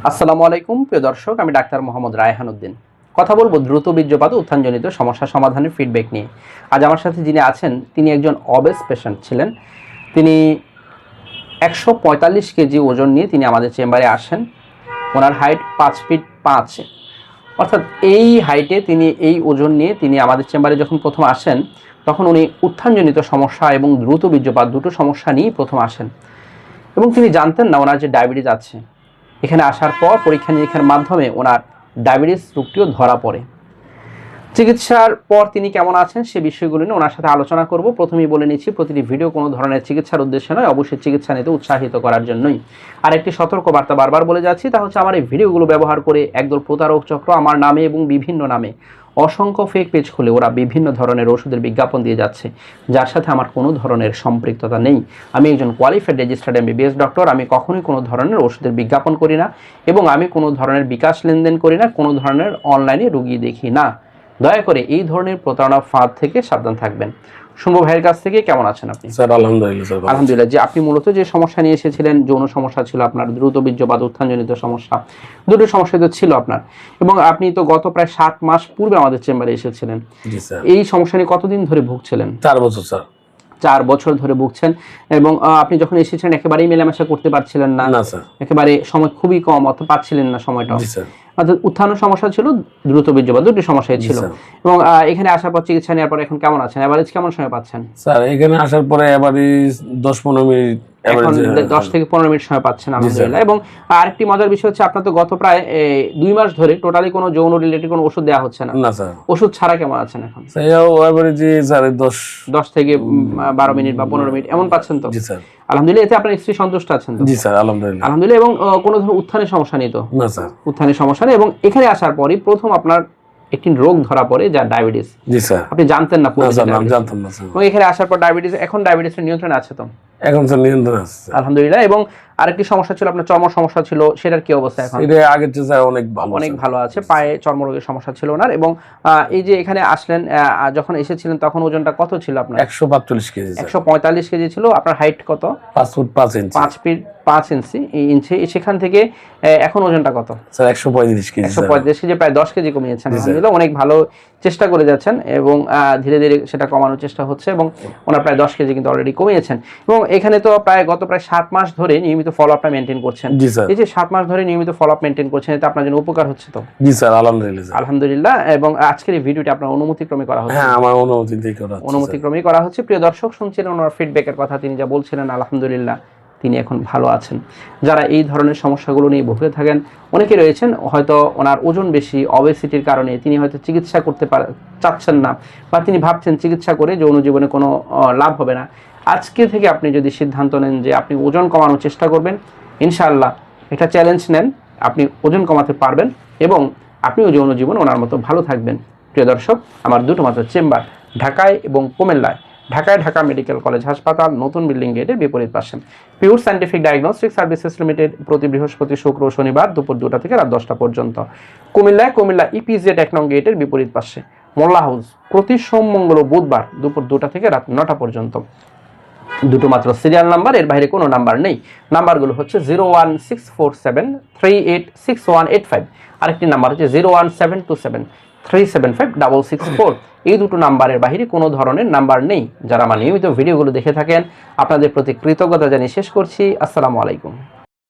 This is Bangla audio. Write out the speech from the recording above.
আসসালামু আলাইকুম প্রিয় দর্শক, আমি ডাক্তার মোহাম্মদ রায়হান উদ্দিন। কথা বলবো দ্রুত বীর্যপাত উত্থানজনিত সমস্যা সমাধানের ফিডব্যাক নিয়ে। আজ আমার সাথে যিনি আছেন তিনি একজন অবেস পেশেন্ট ছিলেন। তিনি 145 কেজি ওজন নিয়ে তিনি আমাদের চেম্বারে আসেন। ওনার হাইট 5 ফিট 5, অর্থাৎ এই হাইটে তিনি এই ওজন নিয়ে তিনি আমাদের চেম্বারে যখন প্রথম আসেন তখন উনি উত্থানজনিত সমস্যা এবং দ্রুত বীর্যপাত দুটো সমস্যা নিয়েই প্রথম আসেন এবং তিনি জানতেন না ওনার যে ডায়াবেটিস আছে। এখানে আসার পর পরীক্ষা নিরীক্ষার মাধ্যমে ওনার ডায়াবেটিস রোগটিও ধরা পড়ে। চিকিৎসার পর তিনি কেমন আছেন সে বিষয়গুলো নিয়ে ওনার সাথে আলোচনা করব। প্রথমেই বলে নিচ্ছি, প্রতিটি ভিডিও কোনো ধরনের চিকিৎসার উদ্দেশ্যে নয়, অবশ্যই চিকিৎসা নিতে উৎসাহিত করার জন্যই। আর একটি সতর্কবার্তা বারবার বলে যাচ্ছি, তা হচ্ছে আমার এই ভিডিওগুলো ব্যবহার করে একদল প্রতারক চক্র আমার নামে এবং বিভিন্ন নামে অসংখ্য ফেক পেজ খুলে ওরা বিভিন্ন ধরনের ওষুধের বিজ্ঞাপন দিয়ে যাচ্ছে, যার সাথে আমার কোনো ধরনের সম্পৃক্ততা নেই। আমি একজন কোয়ালিফাইড রেজিস্টার্ড MBBS ডক্টর। আমি কখনোই কোনো ধরনের ওষুধের বিজ্ঞাপন করি না এবং আমি কোনো ধরনের বিকাশ লেনদেন করি না, কোনো ধরনের অনলাইনে রুগী দেখি না। দয়া করে এই ধরনের প্রতারণা ফাঁদ থেকে সাবধান থাকবেন। শুনবো ভাইয়ের কাছ থেকে, কেমন আছেন আপনি? স্যার আলহামদুলিল্লাহ স্যার। আলহামদুলিল্লাহ। যে আপনি মূলত যে সমস্যা নিয়ে এসেছিলেন, যৌন সমস্যা ছিল আপনার, দ্রুত বীর্যপাত উত্থানজনিত সমস্যা, দুটো সমস্যা তো ছিল আপনার এবং আপনি তো গত প্রায় 7 মাস পূর্বে আমাদের চেম্বারে এসেছিলেন। জি স্যার। এই সমস্যা নিয়ে কতদিন ধরে ভুগছিলেন? 4 বছর স্যার। 4 বছর ধরে ভুগছেন এবং আপনি যখন এসেছিলেন একেবারেই মেলামেশা করতে পারছিলেন না? না স্যার। একেবারে সময় খুবই কম, অত পাচ্ছিলেন না সময়টা। জি স্যার। অর্থাৎ উত্থানের সমস্যা ছিল, দ্রুত বীর্যপাত, দুটি সমস্যাই ছিল। এবং এখানে আসার পর চিকিৎসা নেওয়ার পর এখন কেমন আছেন? এভারেজ কেমন সময় পাচ্ছেন? স্যার এখানে আসার পরে এভারেজ 10-15 মিনিট, এখন 10 থেকে 15 মিনিট সময় পাচ্ছেন, আলহামদুলিল্লাহ। এবং আরেকটি মজার বিষয় হচ্ছে আপনার তো গত প্রায় 2 মাস ধরে টোটালি কোনো যৌন রিলেটেড কোনো ওষুধ দেওয়া হচ্ছে না? না স্যার। ওষুধ ছাড়া কেমন আছেন এখন? স্যার এভারেজ স্যার 10 থেকে 12 মিনিট বা 15 মিনিট এমন পাচ্ছেন তো? জি স্যার। আলহামদুলিল্লাহ। এতে আপনার স্ত্রী সন্তুষ্ট আছেন তো? জি স্যার আলহামদুলিল্লাহ। আলহামদুলিল্লাহ। এবং কোনো ধরনের উত্থানের সমস্যা নেই তো? না স্যার। উত্থানের সমস্যা নেই। এবং এখানে আসার পরই প্রথম আপনার একটি রোগ ধরা পড়ে, যা ডায়াবেটিস। জি স্যার। আপনি জানতেন না? না স্যার, আমি জানতাম না স্যার। এবং এখানে আসার পর ডায়াবেটিস, এখন ডায়াবেটিসের নিয়ন্ত্রণে আছে তো? এখন স্যার নিয়ন্ত্রণ আছে আলহামদুলিল্লাহ। এবং আরেকটি সমস্যা ছিল আপনার, চর্ম সমস্যা ছিল, সেটার কি অবস্থা এখন? এটা আগের চেয়ে স্যার অনেক ভালো, অনেক ভালো আছে। পায়ে চর্মরোগের সমস্যা ছিল ওনার। এবং এই যে এখানে আসলেন, যখন এসেছিলেন তখন ওজনটা কত ছিল আপনার? 145 কেজি। 145 কেজি ছিল। আপনার হাইট কত? 5 ফুট 5 ইঞ্চি। 5 ফিট 5 ইঞ্চি। সেখান থেকে এখন ওজনটা কত? Sir 135 KG. 135 কেজি, প্রায় 10 কেজি কমিয়েছেন। আলহামদুলিল্লাহ। অনেক ভালো চেষ্টা করে যাচ্ছেন এবং ধীরে ধীরে সেটা কমানোর চেষ্টা হচ্ছে এবং ওনার প্রায় 10 কেজি কিন্তু অলরেডি কমিয়েছেন। এবং এখানে তো গত প্রায় 7 মাস ধরে নিয়মিত ফলো আপটা মেনটেন করছেন। জি স্যার। এই যে 7 মাস ধরে নিয়মিত ফলো আপ মেনটেন করছেন, এতে আপনার জন্য উপকার হচ্ছে তো? জি স্যার আলহামদুলিল্লাহ। আলহামদুলিল্লাহ। এবং আজকের এই ভিডিওটি আপনার অনুমতিক্রমে করা হচ্ছে? হ্যাঁ, আমার অনুমতিতেই করা হচ্ছে। অনুমতিক্রমেই করা হচ্ছে। প্রিয় দর্শক, শুনছিলেন ওনার ফিডব্যাকের কথা, তিনি যা বলছিলেন, আলহামদুলিল্লাহ তিনি এখন ভালো আছেন। যারা এই ধরনের সমস্যাগুলো নিয়ে ভুগে থাকেন, অনেকে রয়েছেন হয়তো ওনার ওজন বেশি, অবেসিটির কারণে তিনি হয়তো চিকিৎসা করতে চাচ্ছেন না, বা তিনি ভাবছেন চিকিৎসা করে যৌন জীবনে কোনো লাভ হবে না। আজকে থেকে আপনি যদি সিদ্ধান্ত নেন যে আপনি ওজন কমানোর চেষ্টা করবেন, ইনশাআল্লাহ একটা চ্যালেঞ্জ নেন, আপনি ওজন কমাতে পারবেন এবং আপনিও যৌন জীবন ওনার মতো ভালো থাকবেন। প্রিয় দর্শক, আমার দুটো মাত্র চেম্বার ঢাকায় এবং কুমিল্লায়। ঢাকায় ঢাকা মেডিকেল কলেজ হাসপাতাল, নতুন বিল্ডিং গেটের বিপরীত পাশে। Pure scientific diagnostic services limited, প্রতি বৃহস্পতি, শুক্র ও শনিবার দুপুর 2টা থেকে রাত 10টা পর্যন্ত। কুমিল্লা EPZ 1 নং গেটের বিপরীত পাশে। মোল্লা হাউস, প্রতি সোম, মঙ্গল ও বুধবার দুপুর 2টা থেকে রাত 9টা পর্যন্ত। দুটো মাত্র সিরিয়াল নাম্বার, এর বাইরে কোনো নাম্বার নেই। নাম্বারগুলো হচ্ছে 01647386185, আরেকটি নাম্বার হচ্ছে 01727375664। এই দুটো নাম্বারের বাইরে কোনো ধরনের নাম্বার নেই। যারা আমার নিয়মিত ভিডিওগুলো দেখে থাকেন, আপনাদের প্রতি কৃতজ্ঞতা জানিয়ে শেষ করছি। আসসালামু আলাইকুম।